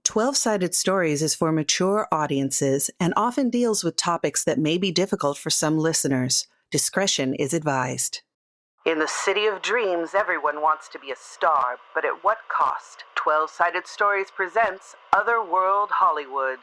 12-Sided Stories is for mature audiences and often deals with topics that may be difficult for some listeners. Discretion is advised. In the city of dreams, everyone wants to be a star, but at what cost? 12-Sided Stories presents Otherworld Hollywood.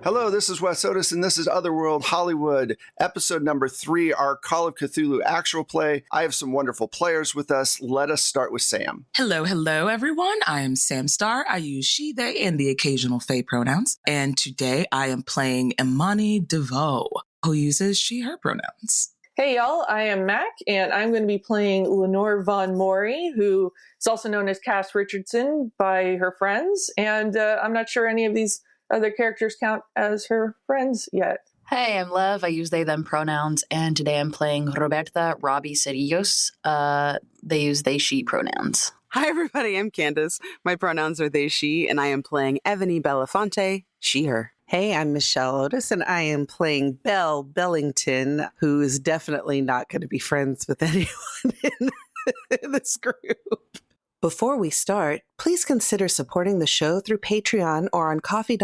Hello, this is Wes Otis, and this is Otherworld Hollywood, episode number 3, our Call of Cthulhu actual play. I have some wonderful players with us. Let us start with Sam. Hello, everyone. I am Sam Starr. I use she, they, and the occasional they pronouns. And today I am playing Imani DeVoe, who uses she, her pronouns. Hey, y'all. I am Mac, and I'm going to be playing Lenore Von Mori, who is also known as Cass Richardson by her friends. And I'm not sure any of these other characters count as her friends yet. Hey, I'm Lev. I use they, them pronouns, and today I'm playing Roberta Robbie Cerillos. They use they, she pronouns. Hi, everybody. I'm Candace. My pronouns are they, she, and I am playing Ebony Belafonte, she, her. Hey, I'm Michelle Otis, and I am playing Belle Bellington, who is definitely not going to be friends with anyone in this group. Before we start, please consider supporting the show through Patreon or on Ko-fi,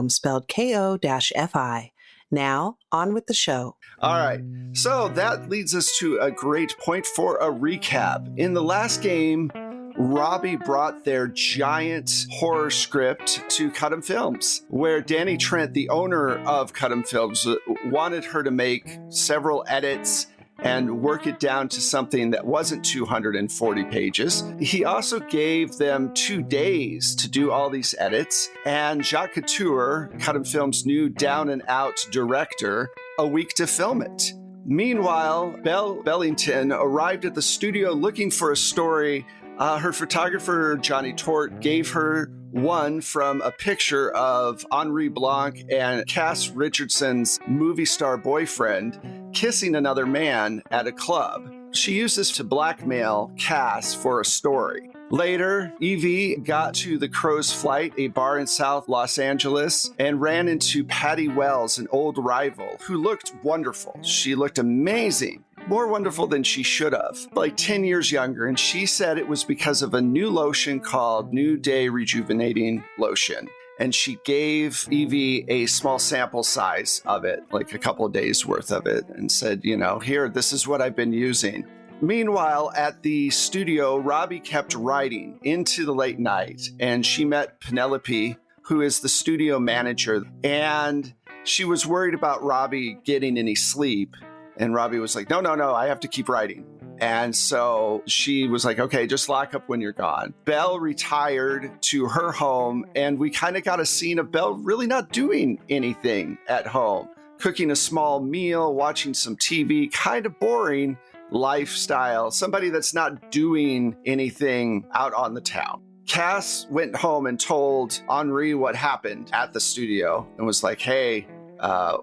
spelled Ko-fi. Now, on with the show. All right, so that leads us to a great point for a recap. In the last game, Robbie brought their giant horror script to Cudham Films, where Danny Trent, the owner of Cudham Films, wanted her to make several edits and work it down to something that wasn't 240 pages. He also gave them 2 days to do all these edits, and Jacques Couture, Cudham Films' new down-and-out director, a week to film it. Meanwhile, Belle Bellington arrived at the studio looking for a story. Her photographer, Johnny Tort, gave her one from a picture of Henri Blanc and Cass Richardson's movie star boyfriend kissing another man at a club. She used this to blackmail Cass for a story. Later, Evie got to the Crow's Flight, a bar in South Los Angeles, and ran into Patty Wells, an old rival, who looked wonderful. She looked amazing. More wonderful than she should have, like 10 years younger. And she said it was because of a new lotion called New Day Rejuvenating Lotion. And she gave Evie a small sample size of it, like a couple of days worth of it, and said, here, this is what I've been using. Meanwhile, at the studio, Robbie kept writing into the late night, and she met Penelope, who is the studio manager, and she was worried about Robbie getting any sleep. And Robbie was like, no, I have to keep writing. And so she was like, okay, just lock up when you're gone. Belle retired to her home, and we kind of got a scene of Belle really not doing anything at home. Cooking a small meal, watching some TV, kind of boring lifestyle. Somebody that's not doing anything out on the town. Cass went home and told Henri what happened at the studio and was like, hey,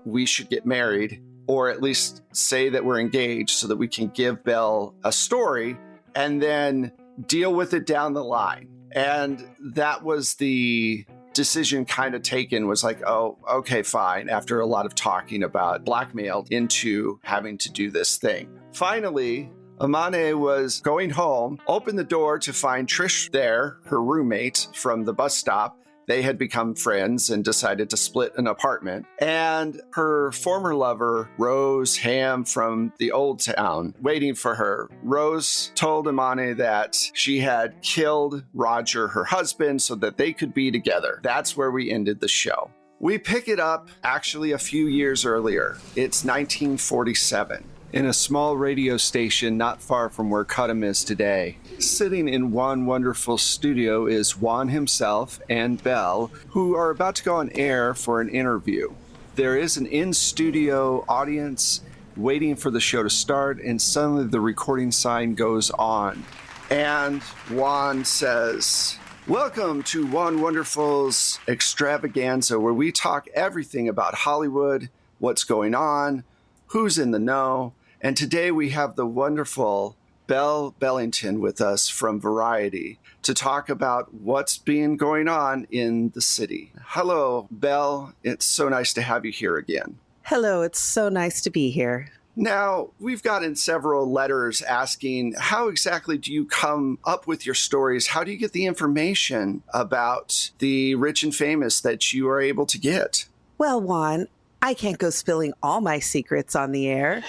we should get married, or at least say that we're engaged so that we can give Belle a story and then deal with it down the line. And that was the decision kind of taken, was like, oh, okay, fine, after a lot of talking about blackmail into having to do this thing. Finally, Imani was going home, opened the door to find Trish there, her roommate from the bus stop. They had become friends and decided to split an apartment. And her former lover, Rose Ham from the old town, waiting for her. Rose told Imani that she had killed Roger, her husband, so that they could be together. That's where we ended the show. We pick it up actually a few years earlier. It's 1947. In a small radio station not far from where Cudham is today. Sitting in one wonderful studio is Juan himself and Belle, who are about to go on air for an interview. There is an in-studio audience waiting for the show to start, and suddenly the recording sign goes on. And Juan says, Welcome to Juan Wonderful's extravaganza, where we talk everything about Hollywood, what's going on, who's in the know. And today we have the wonderful Belle Bellington with us from Variety to talk about what's been going on in the city. Hello, Belle. It's so nice to have you here again. Hello, it's so nice to be here. Now, we've gotten several letters asking, how exactly do you come up with your stories? How do you get the information about the rich and famous that you are able to get? Well, Juan, I can't go spilling all my secrets on the air.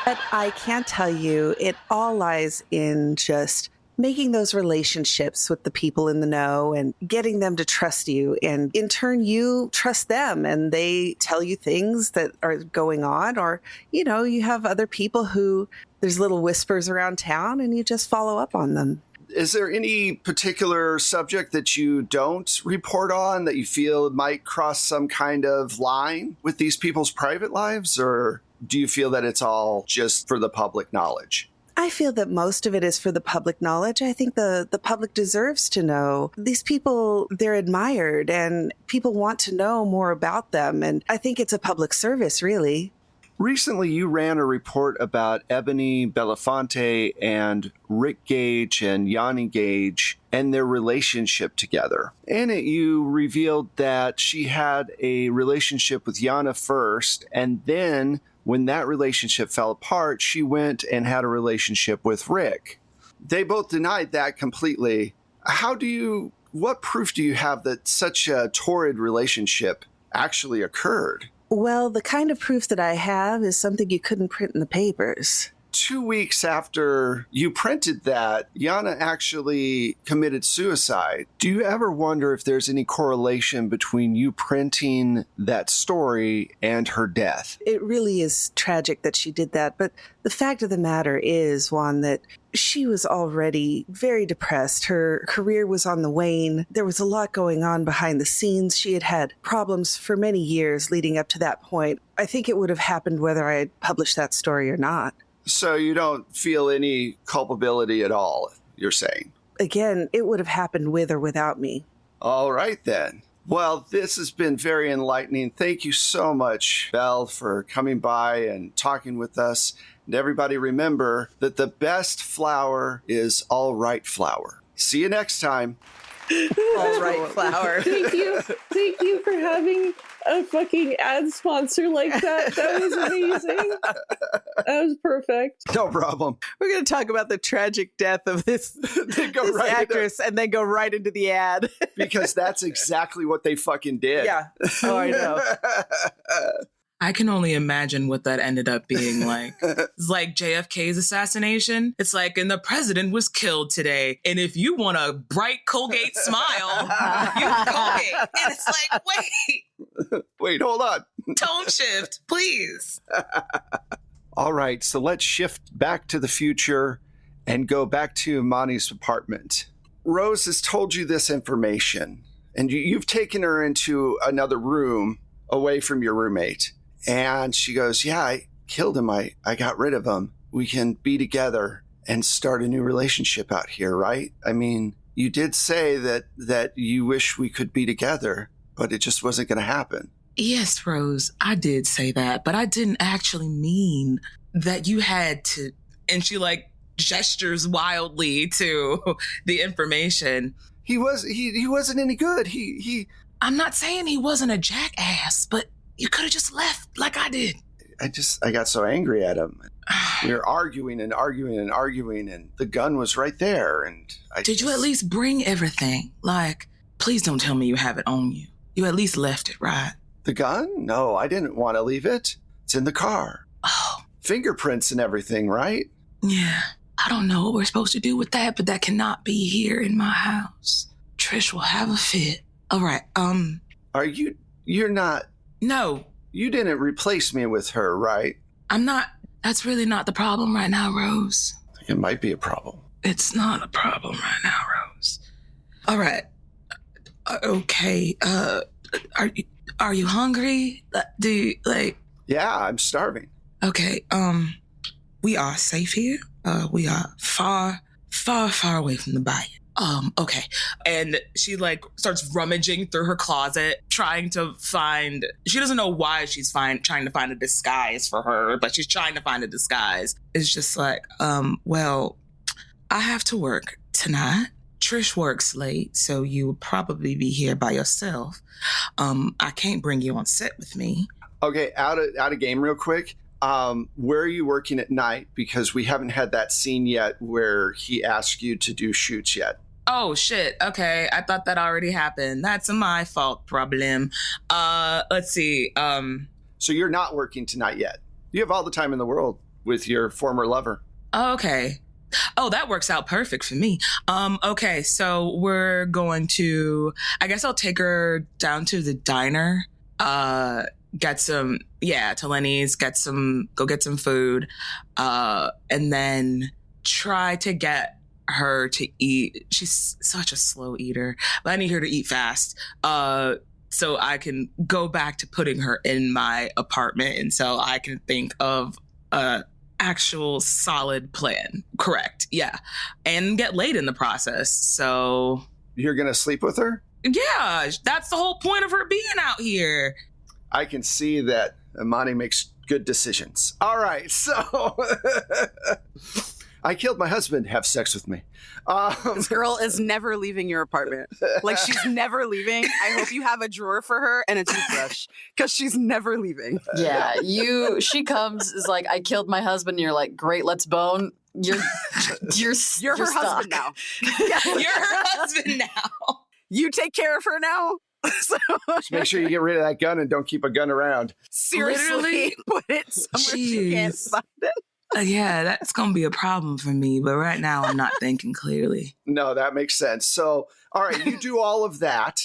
But I can tell you it all lies in just making those relationships with the people in the know and getting them to trust you. And in turn, you trust them and they tell you things that are going on. Or, you have other people who there's little whispers around town and you just follow up on them. Is there any particular subject that you don't report on that you feel might cross some kind of line with these people's private lives? Or do you feel that it's all just for the public knowledge? I feel that most of it is for the public knowledge. I think the public deserves to know. These people, they're admired and people want to know more about them. And I think it's a public service, really. Recently, you ran a report about Ebony Belafonte and Rick Gage and Yanni Gage and their relationship together. In it, you revealed that she had a relationship with Yana first, and then when that relationship fell apart, she went and had a relationship with Rick. They both denied that completely. What proof do you have that such a torrid relationship actually occurred? Well, the kind of proof that I have is something you couldn't print in the papers. 2 weeks after you printed that, Yana actually committed suicide. Do you ever wonder if there's any correlation between you printing that story and her death? It really is tragic that she did that, but the fact of the matter is, Juan, that she was already very depressed. Her career was on the wane. There was a lot going on behind the scenes. She had had problems for many years leading up to that point. I think it would have happened whether I had published that story or not. So you don't feel any culpability at all, you're saying? Again, it would have happened with or without me. All right, then. Well, this has been very enlightening. Thank you so much, Belle, for coming by and talking with us. And everybody remember that the best flower is all right flower. See you next time. All right, flower. Thank you for having a fucking ad sponsor like that. That was amazing. That was perfect. No problem. We're going to talk about the tragic death of this actress and then go right into the ad. Because that's exactly what they fucking did. Yeah. Oh, I know. I can only imagine what that ended up being like. It's like JFK's assassination. It's like, and the president was killed today. And if you want a bright Colgate smile, use Colgate. And it's like, Wait, hold on. tone shift, please. All right, so let's shift back to the future and go back to Imani's apartment. Rose has told you this information, and you've taken her into another room away from your roommate. And she goes, yeah, I killed him. I got rid of him. We can be together and start a new relationship out here, right? I mean, you did say that you wish we could be together, but it just wasn't going to happen. Yes, Rose, I did say that, but I didn't actually mean that you had to. And she gestures wildly to the information. He wasn't any good. I'm not saying he wasn't a jackass, but you could have just left like I did. I got so angry at him. We were arguing and arguing and arguing, and the gun was right there. And Did you at least bring everything? Please don't tell me you have it on you. You at least left it, right? The gun? No, I didn't want to leave it. It's in the car. Oh. Fingerprints and everything, right? Yeah. I don't know what we're supposed to do with that, but that cannot be here in my house. Trish will have a fit. All right, You're not... No. You didn't replace me with her, right? I'm not. That's really not the problem right now, Rose. I think it might be a problem. It's not a problem right now, Rose. All right. Okay. Are you hungry? Yeah, I'm starving. Okay. We are safe here. We are far, far, far away from the bayou. Okay. And she like starts rummaging through her closet, trying to find, she doesn't know why she's trying to find a disguise for her, but she's trying to find a disguise. It's just like, well, I have to work tonight. Trish works late, so you will probably be here by yourself. I can't bring you on set with me. Okay, out of game real quick. Where are you working at night? Because we haven't had that scene yet where he asked you to do shoots yet. Oh, shit. Okay. I thought that already happened. That's my fault problem. Let's see. So you're not working tonight yet. You have all the time in the world with your former lover. Okay. Oh, that works out perfect for me. Okay. So we're going to, I guess I'll take her down to the diner, get some, to Lenny's, go get some food, and then try to get her to eat. She's such a slow eater, but I need her to eat fast, so I can go back to putting her in my apartment until I can think of a actual solid plan. Correct. Yeah. And get laid in the process. So you're gonna sleep with her? Yeah, that's the whole point of her being out here. I can see that Amani makes good decisions. All right, so I killed my husband. Have sex with me. This girl is never leaving your apartment. Like, she's never leaving. I hope you have a drawer for her and a toothbrush, because she's never leaving. Yeah, she comes, is like, I killed my husband. And you're like, great, let's bone. You're her stuck. husband now. You're her husband now. You take care of her now. So, just make sure you get rid of that gun and don't keep a gun around. Seriously, Literally? put it somewhere she can't find it. Yeah, that's going to be a problem for me. But right now, I'm not thinking clearly. No, that makes sense. So, all right, you do all of that,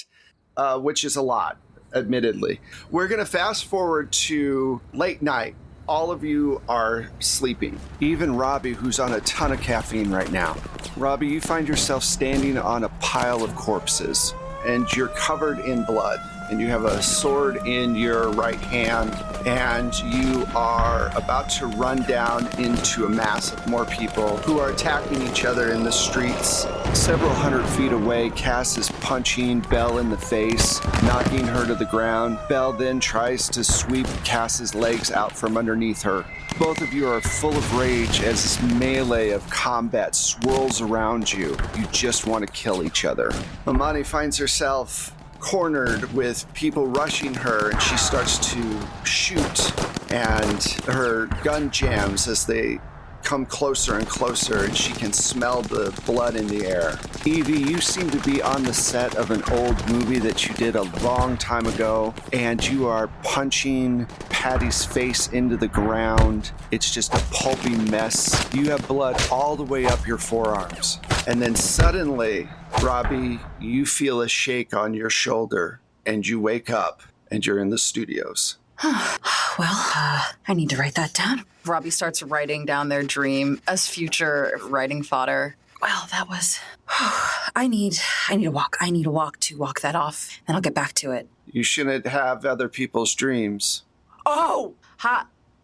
which is a lot, admittedly. We're going to fast forward to late night. All of you are sleeping. Even Robbie, who's on a ton of caffeine right now. Robbie, you find yourself standing on a pile of corpses, and you're covered in blood. And you have a sword in your right hand, and you are about to run down into a mass of more people who are attacking each other in the streets. Several hundred feet away, Cass is punching Belle in the face, knocking her to the ground. Belle then tries to sweep Cass's legs out from underneath her. Both of you are full of rage as this melee of combat swirls around you. You just want to kill each other. Amani finds herself cornered with people rushing her, and she starts to shoot, and her gun jams as they come closer and closer, and she can smell the blood in the air. Evie, you seem to be on the set of an old movie that you did a long time ago, and you are punching Patty's face into the ground. It's just a pulpy mess. You have blood all the way up your forearms. And then suddenly, Robbie, you feel a shake on your shoulder, and you wake up, and you're in the studios. I need to write that down. Robbie starts writing down their dream as future writing fodder. Well, that was... I need a walk. I need a walk to walk that off, and I'll get back to it. You shouldn't have other people's dreams. Oh!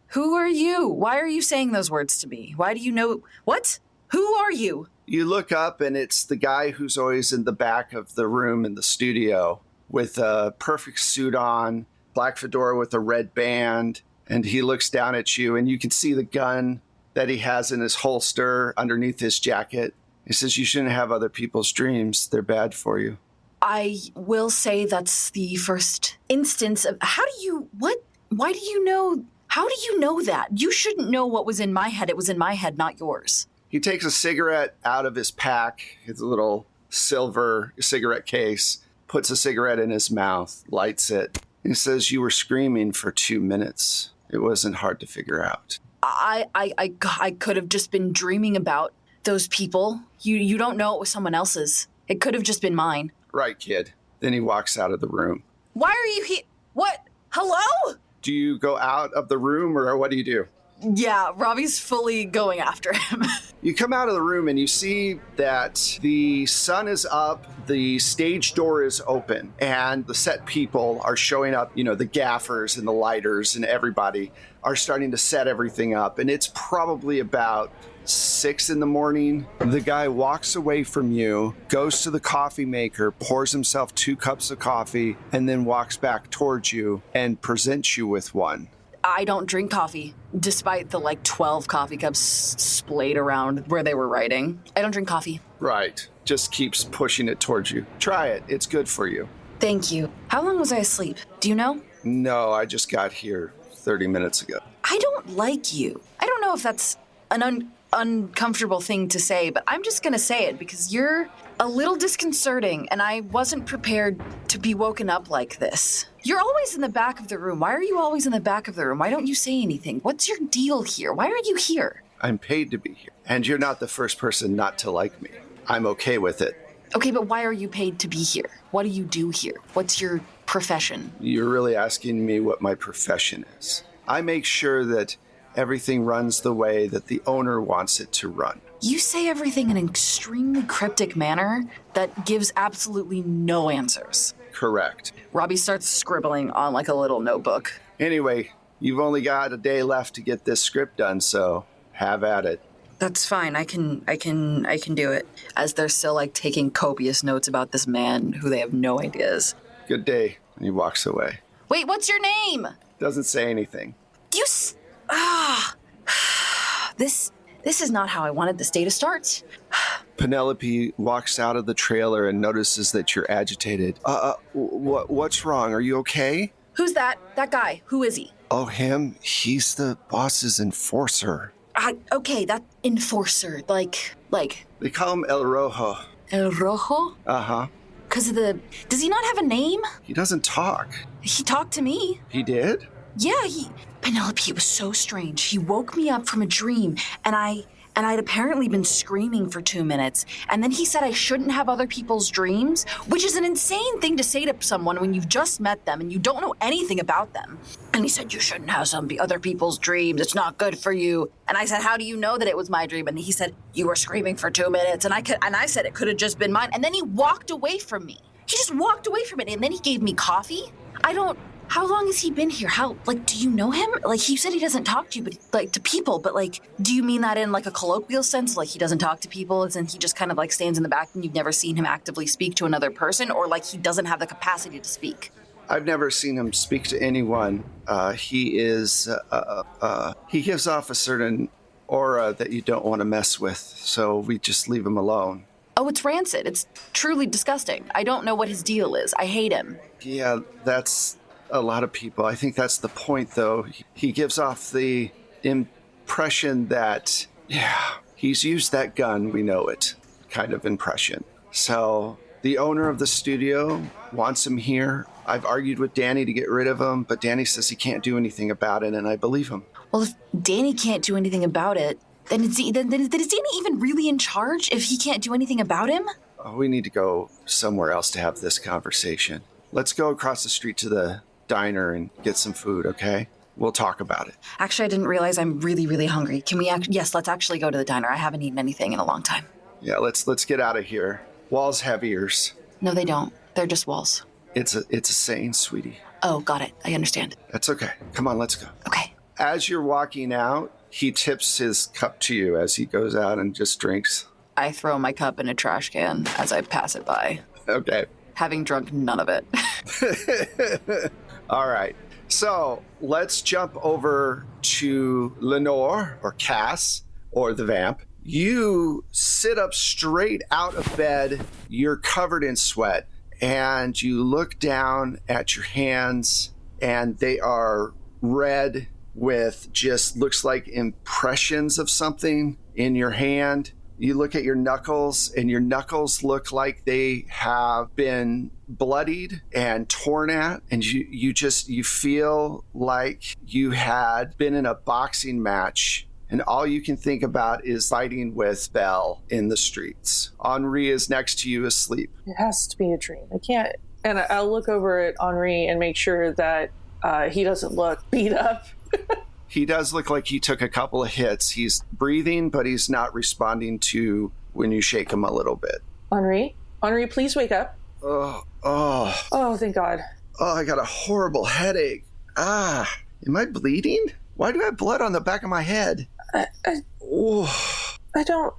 Who are you? Why are you saying those words to me? Why do you know... What? Who are you? You look up, and it's the guy who's always in the back of the room in the studio with a perfect suit on, black fedora with a red band, and he looks down at you, and you can see the gun that he has in his holster underneath his jacket. He says, you shouldn't have other people's dreams. They're bad for you. I will say that's the first instance of... How do you... What? Why do you know... How do you know that? You shouldn't know what was in my head. It was in my head, not yours. He takes a cigarette out of his pack, his little silver cigarette case, puts a cigarette in his mouth, lights it. He says, you were screaming for 2 minutes. It wasn't hard to figure out. I could have just been dreaming about those people. You don't know it was someone else's. It could have just been mine. Right, kid. Then he walks out of the room. Why are you here? What? Hello? Do you go out of the room, or what do you do? Yeah, Robbie's fully going after him. You come out of the room and you see that the sun is up, the stage door is open, and the set people are showing up. You know, the gaffers and the lighters and everybody are starting to set everything up. And it's probably about 6 in the morning. The guy walks away from you, goes to the coffee maker, pours himself 2 cups of coffee, and then walks back towards you and presents you with one. I don't drink coffee, despite the 12 coffee cups splayed around where they were writing. I don't drink coffee. Right. Just keeps pushing it towards you. Try it. It's good for you. Thank you. How long was I asleep? Do you know? No, I just got here 30 minutes ago. I don't like you. I don't know if that's an uncomfortable thing to say, but I'm just gonna say it because you're a little disconcerting and I wasn't prepared to be woken up like this. You're always in the back of the room. Why are you always in the back of the room? Why don't you say anything? What's your deal here? Why are you here? I'm paid to be here. And you're not the first person not to like me. I'm okay with it. Okay, but why are you paid to be here? What do you do here? What's your profession? You're really asking me what my profession is. I make sure that everything runs the way that the owner wants it to run. You say everything in an extremely cryptic manner that gives absolutely no answers. Correct. Robbie starts scribbling on a little notebook. Anyway, you've only got a day left to get this script done, so have at it. That's fine. I can do it. As they're still taking copious notes about this man who they have no idea is. Good day. And he walks away. Wait, what's your name? Doesn't say anything. This is not how I wanted this day to start. Penelope walks out of the trailer and notices that you're agitated. What's wrong? Are you okay? Who's that? That guy. Who is he? Oh, him? He's the boss's enforcer. Okay, that enforcer. They call him El Rojo. El Rojo? Uh-huh. Because of the... Does he not have a name? He doesn't talk. He talked to me. He did? Yeah, Penelope, it was so strange. He woke me up from a dream, and I'd apparently been screaming for 2 minutes, and then he said I shouldn't have other people's dreams, which is an insane thing to say to someone when you've just met them and you don't know anything about them. And he said, you shouldn't have other people's dreams. It's not good for you. And I said, how do you know that it was my dream? And he said, you were screaming for 2 minutes, and I said it could have just been mine. And then he walked away from me. He just walked away from it, and then he gave me coffee. How long has he been here? Do you know him? He said he doesn't talk to you, but, to people, but, do you mean that in, a colloquial sense? He doesn't talk to people, and he just kind of, stands in the back and you've never seen him actively speak to another person, or, he doesn't have the capacity to speak? I've never seen him speak to anyone. He gives off a certain aura that you don't want to mess with, so we just leave him alone. Oh, it's rancid. It's truly disgusting. I don't know what his deal is. I hate him. Yeah, that's a lot of people. I think that's the point, though. He gives off the impression that, he's used that gun, we know it, kind of impression. So the owner of the studio wants him here. I've argued with Danny to get rid of him, but Danny says he can't do anything about it, and I believe him. Well, if Danny can't do anything about it, then is Danny even really in charge if he can't do anything about him? Oh, we need to go somewhere else to have this conversation. Let's go across the street to the diner and get some food, okay? We'll talk about it. Actually, I didn't realize I'm really, really hungry. Can we yes, let's actually go to the diner. I haven't eaten anything in a long time. Yeah, let's get out of here. Walls have ears. No, they don't. They're just walls. It's a saying, sweetie. Oh, got it. I understand. That's okay. Come on, let's go. Okay. As you're walking out, he tips his cup to you as he goes out and just drinks. I throw my cup in a trash can as I pass it by. Okay. Having drunk none of it. All right. So let's jump over to Lenore, or Cass, or the vamp. You sit up straight out of bed. You're covered in sweat. And you look down at your hands, and they are red with just looks like impressions of something in your hand. You look at your knuckles, and your knuckles look like they have been bloodied and torn at, and you feel like you had been in a boxing match, and all you can think about is fighting with Belle in the streets. Henri is next to you asleep. It has to be a dream. I can't. And I'll look over at Henri and make sure that he doesn't look beat up. He does look like he took a couple of hits. He's breathing, but he's not responding to when you shake him a little bit. Henri, please wake up. Oh, thank God. Oh, I got a horrible headache. Am I bleeding? Why do I have blood on the back of my head? I don't.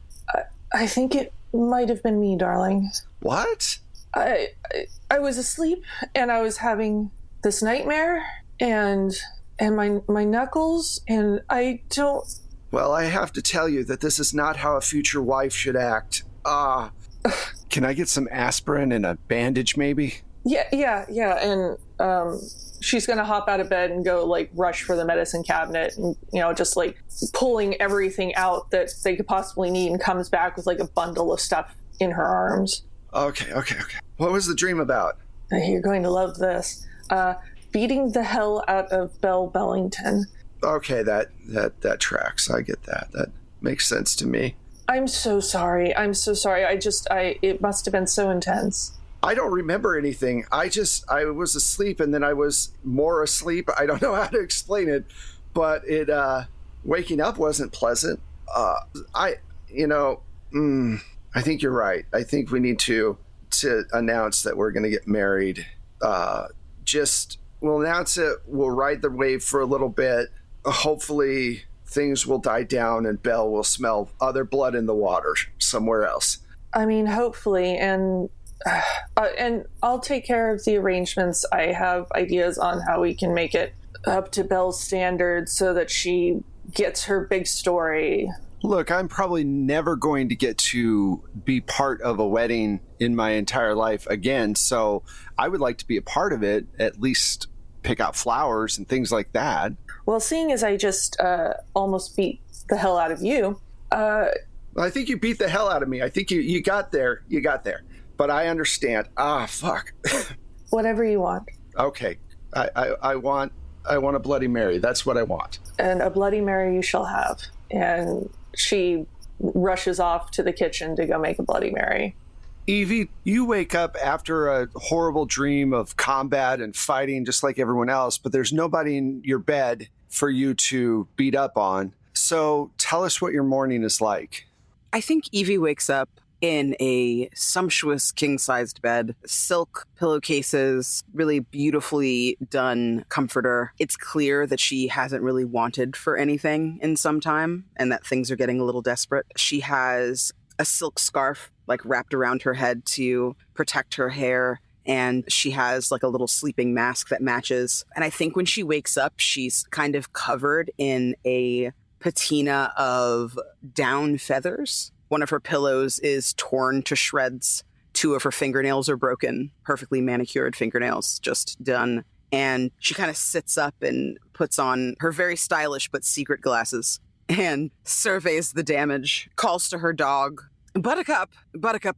I think it might have been me, darling. What? I was asleep and I was having this nightmare and my knuckles and I don't. Well, I have to tell you that this is not how a future wife should act. Can I get some aspirin and a bandage, maybe? Yeah. And she's gonna hop out of bed and go like rush for the medicine cabinet and just like pulling everything out that they could possibly need, and comes back with like a bundle of stuff in her arms. Okay. What was the dream about? You're going to love this. Beating the hell out of Belle Bellington. Okay, that tracks. I get that. That makes sense to me. I'm so sorry. It must have been so intense. I don't remember anything. I was asleep and then I was more asleep. I don't know how to explain it, but waking up wasn't pleasant. I think you're right. I think we need to announce that we're going to get married. We'll announce it. We'll ride the wave for a little bit. Hopefully things will die down and Belle will smell other blood in the water somewhere else. I mean, hopefully, and I'll take care of the arrangements. I have ideas on how we can make it up to Belle's standards so that she gets her big story. Look, I'm probably never going to get to be part of a wedding in my entire life again, so I would like to be a part of it, at least pick out flowers and things like that. Well, seeing as I just almost beat the hell out of you. I think you beat the hell out of me. I think you got there. You got there. But I understand. Fuck. Whatever you want. Okay. I want a Bloody Mary. That's what I want. And a Bloody Mary you shall have. And she rushes off to the kitchen to go make a Bloody Mary. Evie, you wake up after a horrible dream of combat and fighting just like everyone else, but there's nobody in your bed for you to beat up on. So tell us what your morning is like. I think Evie wakes up in a sumptuous king-sized bed, silk pillowcases, really beautifully done comforter. It's clear that she hasn't really wanted for anything in some time and that things are getting a little desperate. She has a silk scarf wrapped around her head to protect her hair, and she has a little sleeping mask that matches. And I think when she wakes up, she's kind of covered in a patina of down feathers. One of her pillows is torn to shreds. 2 of her fingernails are broken, perfectly manicured fingernails, just done. And she kind of sits up and puts on her very stylish but secret glasses and surveys the damage, calls to her dog, Buttercup,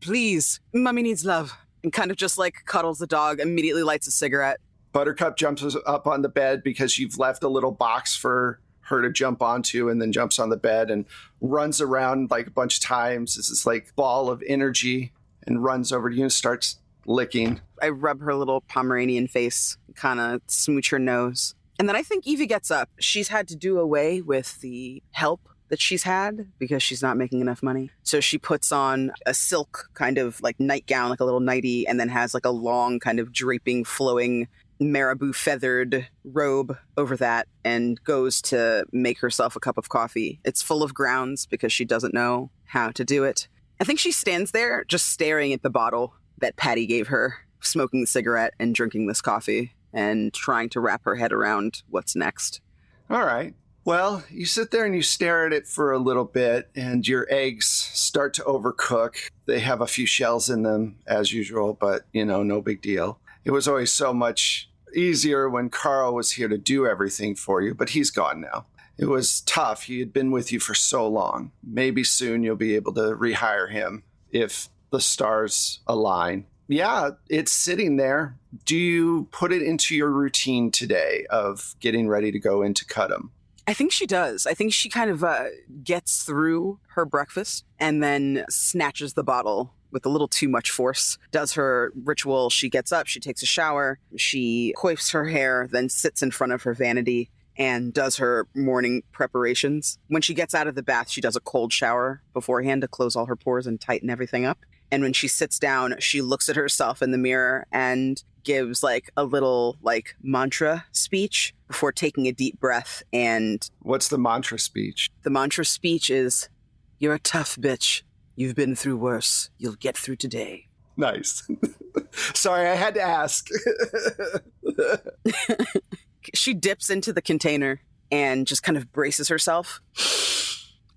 please, Mummy needs love. And kind of just cuddles the dog, immediately lights a cigarette. Buttercup jumps up on the bed because you've left a little box for her to jump onto, and then jumps on the bed and runs around a bunch of times. This ball of energy, and runs over to you and starts licking. I rub her little Pomeranian face, kind of smooch her nose. And then I think Evie gets up. She's had to do away with the help that she's had because she's not making enough money. So she puts on a silk kind of nightgown, a little nightie, and then has a long kind of draping, flowing marabou feathered robe over that, and goes to make herself a cup of coffee. It's full of grounds because she doesn't know how to do it. I think she stands there just staring at the bottle that Patty gave her, smoking the cigarette and drinking this coffee and trying to wrap her head around what's next. All right. Well, you sit there and you stare at it for a little bit, and your eggs start to overcook. They have a few shells in them, as usual, but, no big deal. It was always so much easier when Carl was here to do everything for you, but he's gone now. It was tough. He had been with you for so long. Maybe soon you'll be able to rehire him if the stars align. Yeah, it's sitting there. Do you put it into your routine today of getting ready to go in to cut him? I think she does. I think she kind of gets through her breakfast and then snatches the bottle with a little too much force, does her ritual. She gets up, she takes a shower, she coifs her hair, then sits in front of her vanity and does her morning preparations. When she gets out of the bath, she does a cold shower beforehand to close all her pores and tighten everything up. And when she sits down, she looks at herself in the mirror and gives a little mantra speech before taking a deep breath. And what's the mantra speech? The mantra speech is, You're a tough bitch. You've been through worse. You'll get through today. Nice. Sorry, I had to ask. She dips into the container and just kind of braces herself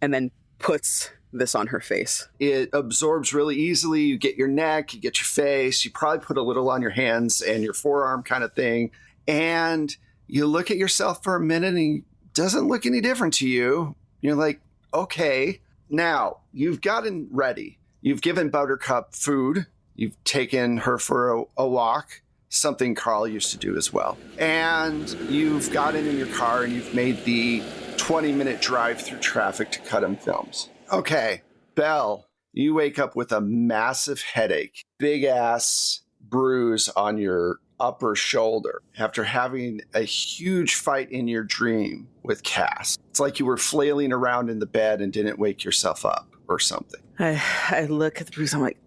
and then puts this on her face. It absorbs really easily. You get your neck, you get your face, you probably put a little on your hands and your forearm kind of thing. And you look at yourself for a minute and it doesn't look any different to you. You're like, okay, now you've gotten ready. You've given Buttercup food. You've taken her for a walk, something Carl used to do as well. And you've gotten in your car and you've made the 20-minute drive through traffic to Cudham Films. Okay, Belle, you wake up with a massive headache, big ass bruise on your upper shoulder after having a huge fight in your dream with Cass. It's like you were flailing around in the bed and didn't wake yourself up or something. I look at the bruise. I'm like,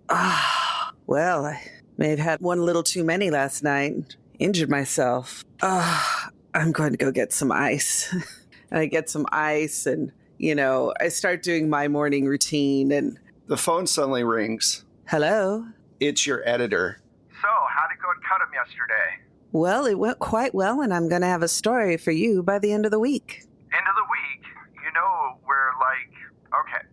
well, I may have had one little too many last night. Injured myself. I'm going to go get some ice. And I get some ice and, I start doing my morning routine and... The phone suddenly rings. Hello? It's your editor. So, how'd it go at Cudham yesterday? Well, it went quite well, and I'm going to have a story for you by the end of the week. End of the week? Okay,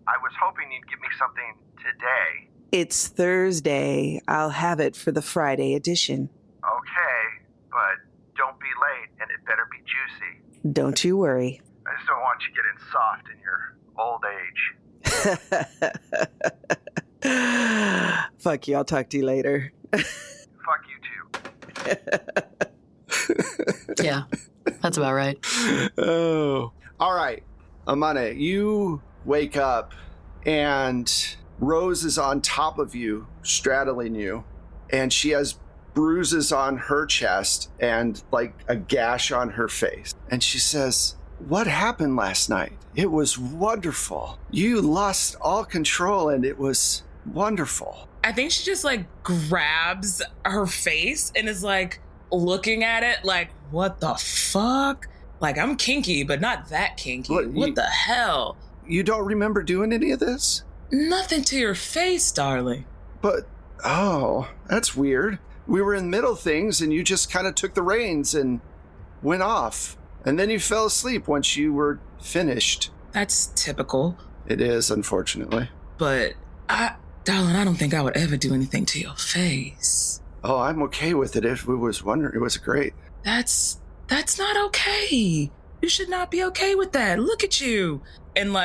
I was hoping you'd give me something today. It's Thursday. I'll have it for the Friday edition. Okay, but don't be late, and it better be juicy. Don't you worry. I just don't want you getting soft in your old age. Fuck you, I'll talk to you later. Fuck you too. Yeah, that's about right. Oh. All right, Amane, you wake up and Rose is on top of you, straddling you, and she has bruises on her chest and like a gash on her face. And she says, "What happened last night? It was wonderful. You lost all control and it was wonderful." I think she just grabs her face and is looking at it like, what the fuck? I'm kinky, but not that kinky. What the hell? You don't remember doing any of this? Nothing to your face, darling. But, that's weird. We were in middle things and you just kind of took the reins and went off. And then you fell asleep once you were finished. That's typical. It is, unfortunately. But, darling, I don't think I would ever do anything to your face. Oh, I'm okay with it. If we was wondering, it was great. That's not okay. You should not be okay with that. Look at you. And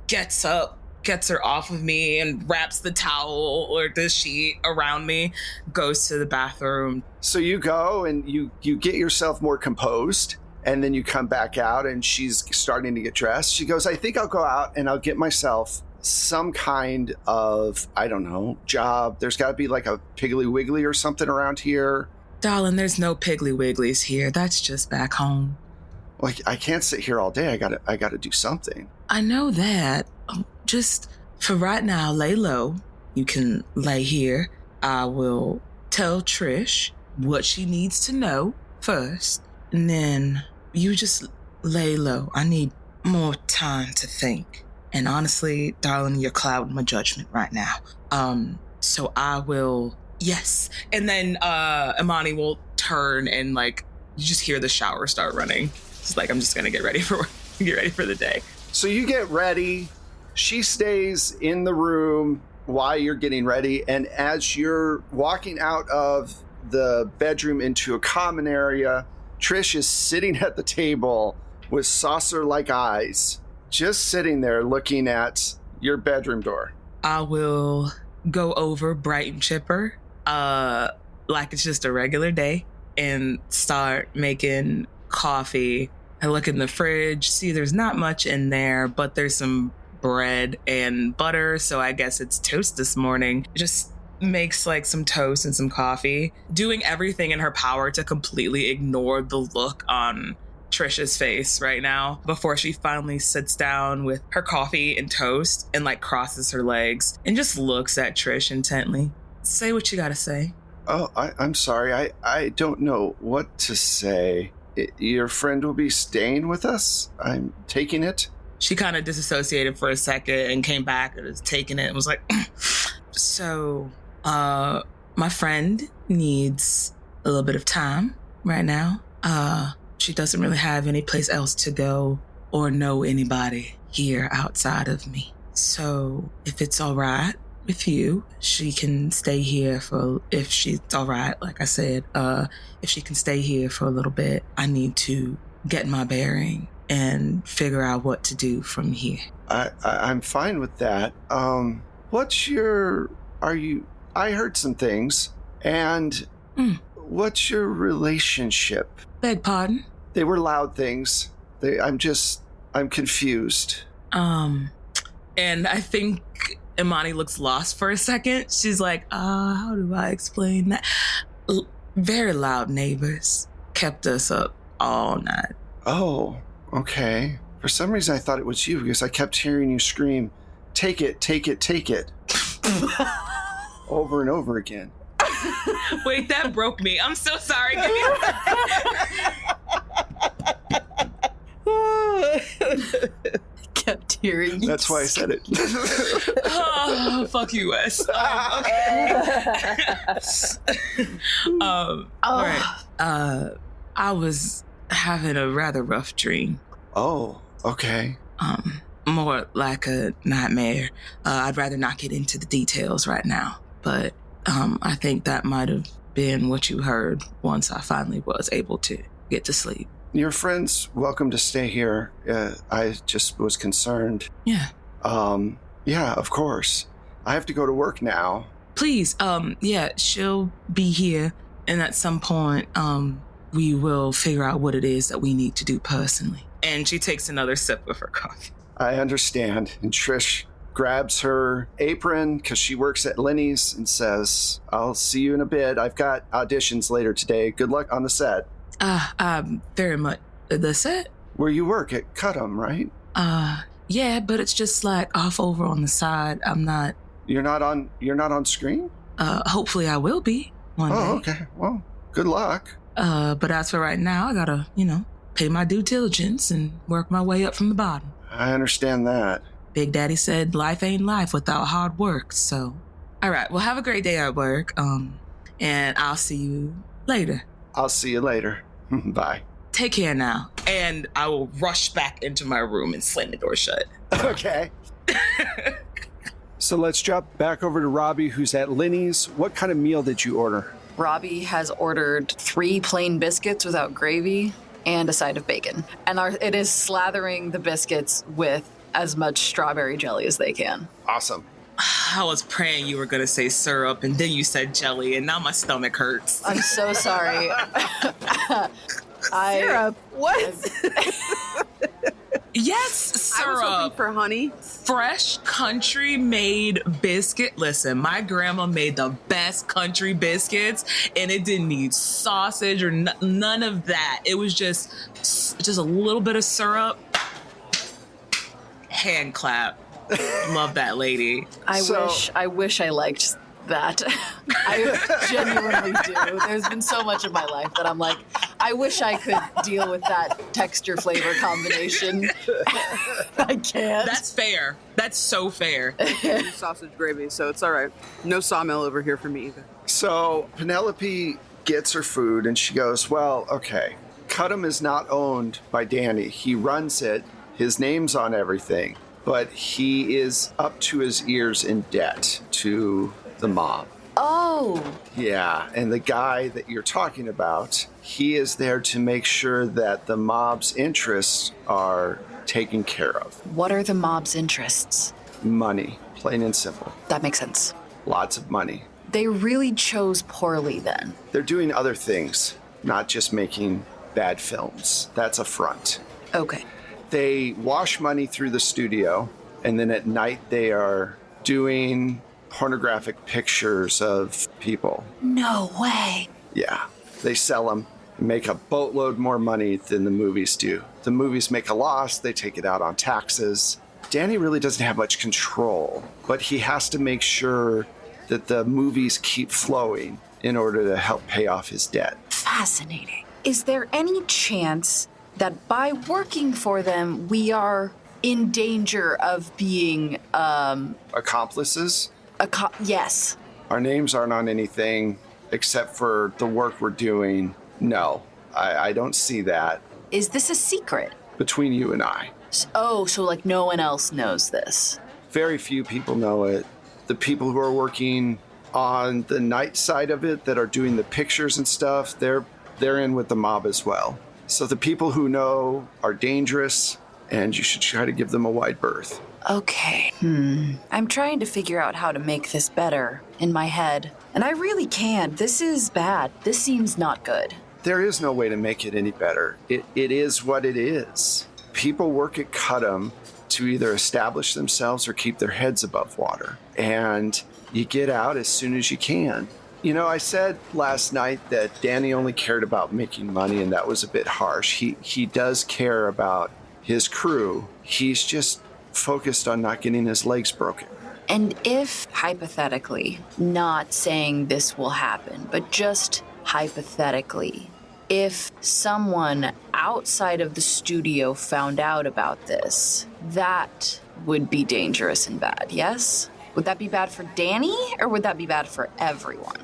gets up, gets her off of me and wraps the towel or the sheet around me, goes to the bathroom. So you go and you get yourself more composed and then you come back out and she's starting to get dressed. She goes, "I think I'll go out and I'll get myself some kind of, I don't know, job. There's got to be a Piggly Wiggly or something around here." Darling, there's no Piggly Wigglies here. That's just back home. Well, I can't sit here all day. I gotta do something. I know that. Just for right now, lay low. You can lay here. I will tell Trish what she needs to know first. And then you just lay low. I need more time to think. And honestly, darling, you're clouding my judgment right now. So I will... Yes. And then Imani will turn and you just hear the shower start running. It's I'm just gonna get ready for the day. So you get ready. She stays in the room while you're getting ready, and as you're walking out of the bedroom into a common area, Trish is sitting at the table with saucer-like eyes, just sitting there looking at your bedroom door. I will go over bright and chipper, like it's just a regular day, and start making coffee. I look in the fridge, see there's not much in there, but there's some bread and butter, so I guess it's toast this morning. Just makes some toast and some coffee, doing everything in her power to completely ignore the look on Trisha's face right now before she finally sits down with her coffee and toast and crosses her legs and just looks at Trish intently. Say what you gotta say. Oh, I'm sorry. I don't know what to say. Your friend will be staying with us? I'm taking it? She kind of disassociated for a second and came back and was taking it and was like, so, my friend needs a little bit of time right now. She doesn't really have any place else to go or know anybody here outside of me. So if it's all right with you, she can stay here if she's all right, like I said, if she can stay here for a little bit, I need to get my bearing and figure out what to do from here. I'm fine with that. I heard some things, and what's your relationship? Beg pardon? They were loud things. I'm confused. And I think Imani looks lost for a second. She's like, how do I explain that? Very loud neighbors kept us up all night. Oh, okay. For some reason I thought it was you because I kept hearing you scream, take it, take it, take it. Over and over again. Wait, that broke me. I'm so sorry. Kept hearing you. That's why I said it. Oh, fuck you, Wes. All right. I was having a rather rough dream. Oh, okay. More like a nightmare. I'd rather not get into the details right now, but I think that might have been what you heard once I finally was able to get to sleep. Your friend's welcome to stay here. I just was concerned. Yeah. Yeah, of course. I have to go to work now. Please, yeah, she'll be here, and at some point, we will figure out what it is that we need to do personally. And she takes another sip of her coffee. I understand. And Trish grabs her apron because she works at Lenny's and says, I'll see you in a bit. I've got auditions later today. Good luck on the set. Very much. The set? Where you work at Cut'em, right? Yeah, but it's just like off over on the side. I'm not. You're not on screen? Hopefully I will be one day. Oh, okay. Well, good luck. But as for right now, I gotta, pay my due diligence and work my way up from the bottom. I understand that. Big Daddy said life ain't life without hard work, so. All right, well, have a great day at work, and I'll see you later. I'll see you later. Bye. Take care now. And I will rush back into my room and slam the door shut. Okay. So let's jump back over to Robbie, who's at Lenny's. What kind of meal did you order? Robbie has ordered 3 plain biscuits without gravy and a side of bacon. And it is slathering the biscuits with as much strawberry jelly as they can. Awesome. I was praying you were going to say syrup, and then you said jelly, and now my stomach hurts. I'm so sorry. Syrup? What? Yes, syrup. I was hoping for honey. Fresh country-made biscuit. Listen, my grandma made the best country biscuits, and it didn't need sausage or none of that. It was just a little bit of syrup. Hand clap. Love that lady. I wish I liked that. I genuinely do. There's been so much of my life that I'm like, I wish I could deal with that texture flavor combination. I can't. That's fair. That's so fair. Sausage gravy, so it's all right. No sawmill over here for me either. So Penelope gets her food and she goes, well, okay, Cut'em is not owned by Danny. He runs it. His name's on everything. But he is up to his ears in debt to the mob. Oh. Yeah, and the guy that you're talking about, he is there to make sure that the mob's interests are taken care of. What are the mob's interests? Money, plain and simple. That makes sense. Lots of money. They really chose poorly then. They're doing other things, not just making bad films. That's a front. Okay. They wash money through the studio, and then at night they are doing pornographic pictures of people. No way. Yeah. They sell them, make a boatload more money than the movies do. The movies make a loss, they take it out on taxes. Danny really doesn't have much control, but he has to make sure that the movies keep flowing in order to help pay off his debt. Fascinating. Is there any chance that by working for them, we are in danger of being, Accomplices? yes. Our names aren't on anything except for the work we're doing. No, I don't see that. Is this a secret? Between you and I. So like no one else knows this. Very few people know it. The people who are working on the night side of it that are doing the pictures and stuff, they're in with the mob as well. So the people who know are dangerous, and you should try to give them a wide berth. Okay. I'm trying to figure out how to make this better in my head. And I really can't. This is bad. This seems not good. There is no way to make it any better. It is what it is. People work at Cudham to either establish themselves or keep their heads above water. And you get out as soon as you can. You know, I said last night that Danny only cared about making money, and that was a bit harsh. He does care about his crew. He's just focused on not getting his legs broken. And if, hypothetically, not saying this will happen, but just hypothetically, if someone outside of the studio found out about this, that would be dangerous and bad, yes? Would that be bad for Danny, or would that be bad for everyone?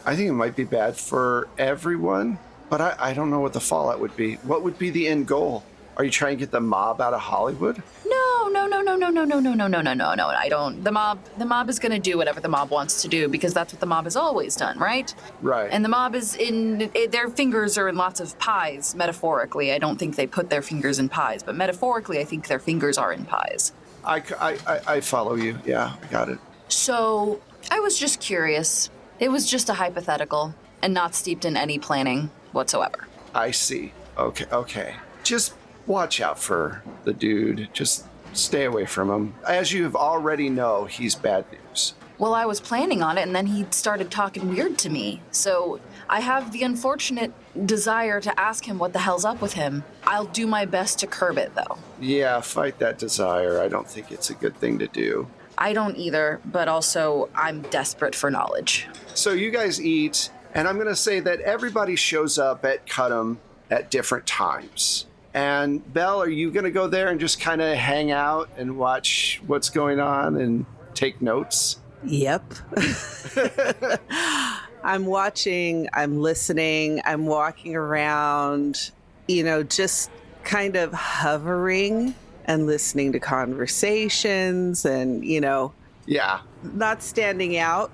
I think it might be bad for everyone, but I don't know what the fallout would be. What would be the end goal? Are you trying to get the mob out of Hollywood? No. I don't. The mob is going to do whatever the mob wants to do because that's what the mob has always done, right? Right. And the mob is their fingers are in lots of pies, metaphorically. I don't think they put their fingers in pies, but metaphorically, I think their fingers are in pies. I follow you. Yeah, I got it. So I was just curious. It was just a hypothetical and not steeped in any planning whatsoever. I see. Okay. Just watch out for the dude. Just stay away from him. As you have already know, he's bad news. Well, I was planning on it, and then he started talking weird to me. So I have the unfortunate desire to ask him what the hell's up with him. I'll do my best to curb it, though. Yeah, fight that desire. I don't think it's a good thing to do. I don't either, but also I'm desperate for knowledge. So you guys eat, and I'm going to say that everybody shows up at Cudham at different times. And Belle, are you going to go there and just kind of hang out and watch what's going on and take notes? Yep. I'm watching, I'm listening, I'm walking around, just kind of hovering and listening to conversations and, Yeah. not standing out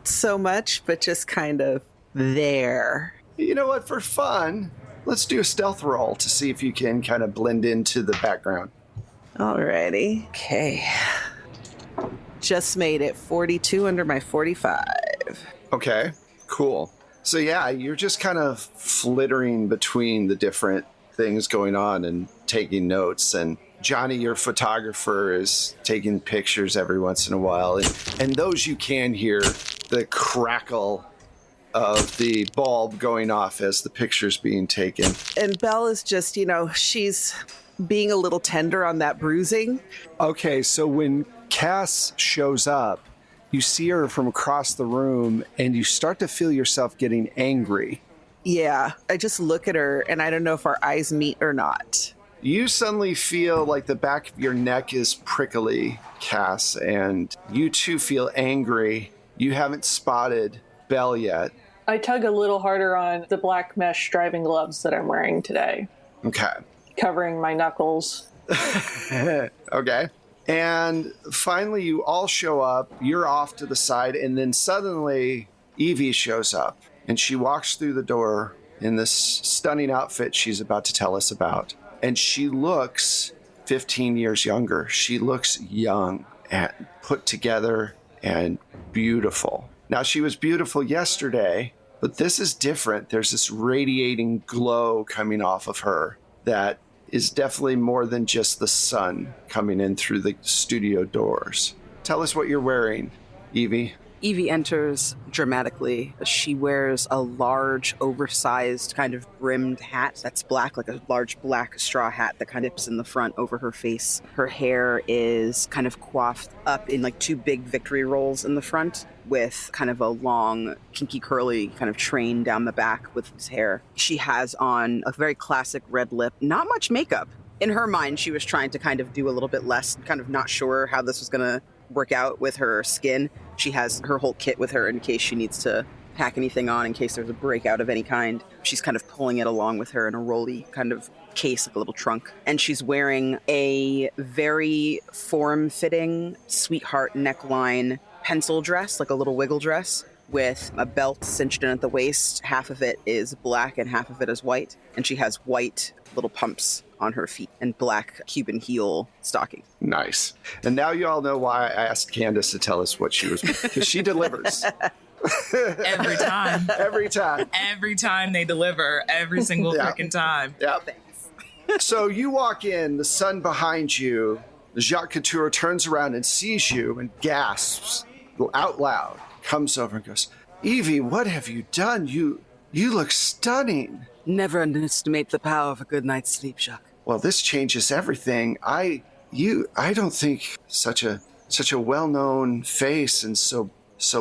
so much, but just kind of there. You know what? For fun, let's do a stealth roll to see if you can kind of blend into the background. Alrighty. Okay. Just made it 42 under my 45. Okay, cool. So yeah, you're just kind of flittering between the different things going on and taking notes. And Johnny, your photographer, is taking pictures every once in a while. And those you can hear the crackle of the bulb going off as the picture's being taken. And Belle is just, she's being a little tender on that bruising. Okay, so when Cass shows up, you see her from across the room and you start to feel yourself getting angry. Yeah, I just look at her and I don't know if our eyes meet or not. You suddenly feel like the back of your neck is prickly, Cass, and you too feel angry. You haven't spotted Belle yet. I tug a little harder on the black mesh driving gloves that I'm wearing today. Okay. Covering my knuckles. Okay. And finally, you all show up. You're off to the side, and then suddenly Evie shows up, and she walks through the door in this stunning outfit she's about to tell us about. And she looks 15 years younger. She looks young and put together and beautiful. Now, she was beautiful yesterday, but this is different. There's this radiating glow coming off of her that is definitely more than just the sun coming in through the studio doors. Tell us what you're wearing, Evie. Evie enters dramatically. She wears a large, oversized, kind of brimmed hat that's black, like a large black straw hat that kind of dips in the front over her face. Her hair is kind of coiffed up in like two big victory rolls in the front with kind of a long, kinky, curly kind of train down the back with his hair. She has on a very classic red lip, not much makeup. In her mind, she was trying to kind of do a little bit less, kind of not sure how this was going to work out with her skin. She has her whole kit with her in case she needs to pack anything on, in case there's a breakout of any kind. She's kind of pulling it along with her in a rolly kind of case, like a little trunk. And she's wearing a very form-fitting sweetheart neckline pencil dress, like a little wiggle dress, with a belt cinched in at the waist. Half of it is black and half of it is white. And she has white little pumps on her feet and black Cuban heel stockings. Nice. And now you all know why I asked Candace to tell us what she was, because she delivers. Every time. Every time. Every time they deliver. Every single freaking time. Yeah. So you walk in, the sun behind you. Jacques Couture turns around and sees you and gasps out loud. Comes over and goes, Evie, what have you done? You look stunning. Never underestimate the power of a good night's sleep, Jacques. Well, this changes everything. I don't think such a well-known face and so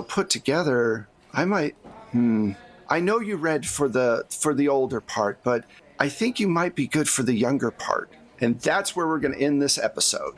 put together. I might. I know you read for the older part, but I think you might be good for the younger part. And that's where we're going to end this episode.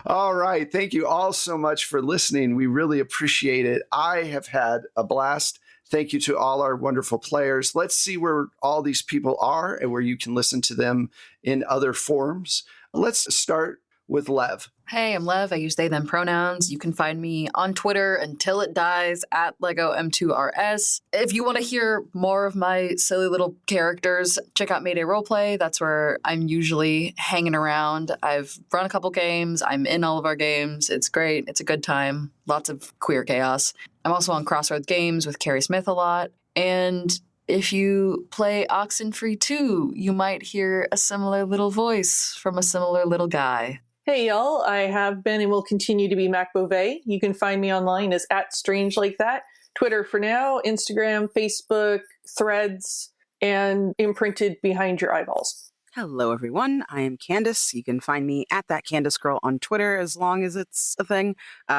All right. Thank you all so much for listening. We really appreciate it. I have had a blast. Thank you to all our wonderful players. Let's see where all these people are and where you can listen to them in other forms. Let's start with Lev. Hey, I'm Lev. I use they, them pronouns. You can find me on Twitter until it dies at LegoM2RS. If you want to hear more of my silly little characters, check out Mayday Roleplay. That's where I'm usually hanging around. I've run a couple games. I'm in all of our games. It's great. It's a good time. Lots of queer chaos. I'm also on Crossroads Games with Carrie Smith a lot. And if you play Oxenfree 2, you might hear a similar little voice from a similar little guy. Hey y'all, I have been and will continue to be Mac Beauvais. You can find me online as @StrangeLikeThat. Twitter for now, Instagram, Facebook, Threads, and imprinted behind your eyeballs. Hello, everyone. I am Candace. You can find me at that Candace Girl on Twitter, as long as it's a thing.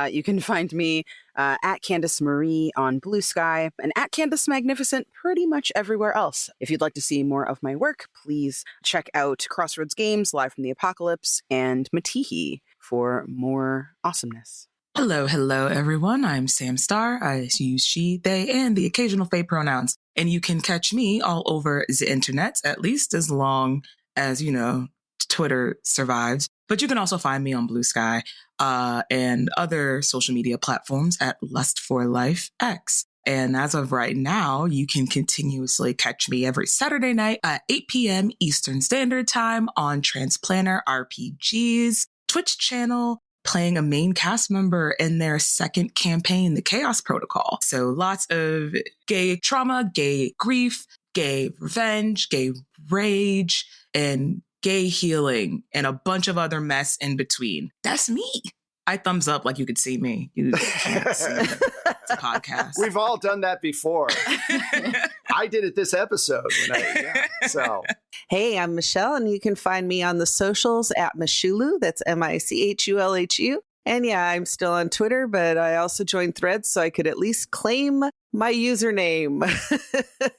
You can find me at Candace Marie on Blue Sky and at Candace Magnificent pretty much everywhere else. If you'd like to see more of my work, please check out Crossroads Games, Live from the Apocalypse, and Matihi for more awesomeness. Hello, everyone. I'm Sam Starr. I use she, they, and the occasional they pronouns. And you can catch me all over the internet, at least as long as, Twitter survives. But you can also find me on Blue Sky and other social media platforms at Lust for Life X. And as of right now, you can continuously catch me every Saturday night at 8 p.m. Eastern Standard Time on Transplanner RPG's Twitch channel, playing a main cast member in their second campaign, The Chaos Protocol. So lots of gay trauma, gay grief, gay revenge, gay rage, and gay healing, and a bunch of other mess in between. That's me. I thumbs up like you could see me. You can't see it. It's a podcast. We've all done that before. I did it this episode. Hey, I'm Michelle, and you can find me on the socials at Michulu. That's Michullhu. And yeah, I'm still on Twitter, but I also joined Threads so I could at least claim my username,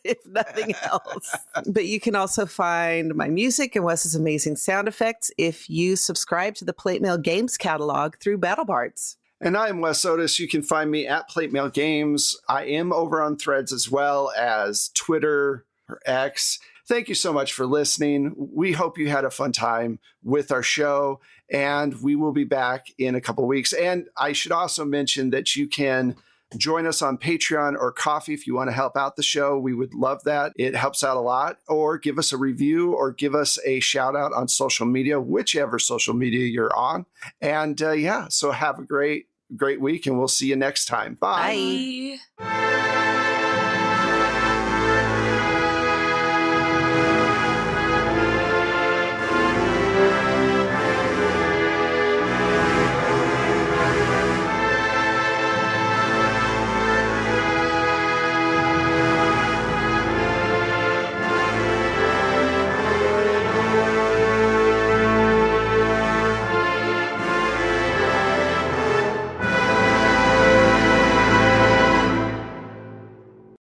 if nothing else. But you can also find my music and Wes's amazing sound effects if you subscribe to the Plate Mail Games catalog through BattleBards. And I'm Wes Otis. You can find me at Plate Mail Games. I am over on Threads as well as Twitter or X. Thank you so much for listening. We hope you had a fun time with our show, and we will be back in a couple weeks. And I should also mention that you can join us on Patreon or Coffee if you want to help out the show. We would love that. It helps out a lot. Or give us a review or give us a shout out on social media, whichever social media you're on. And so have a great week, and we'll see you next time. Bye. Bye.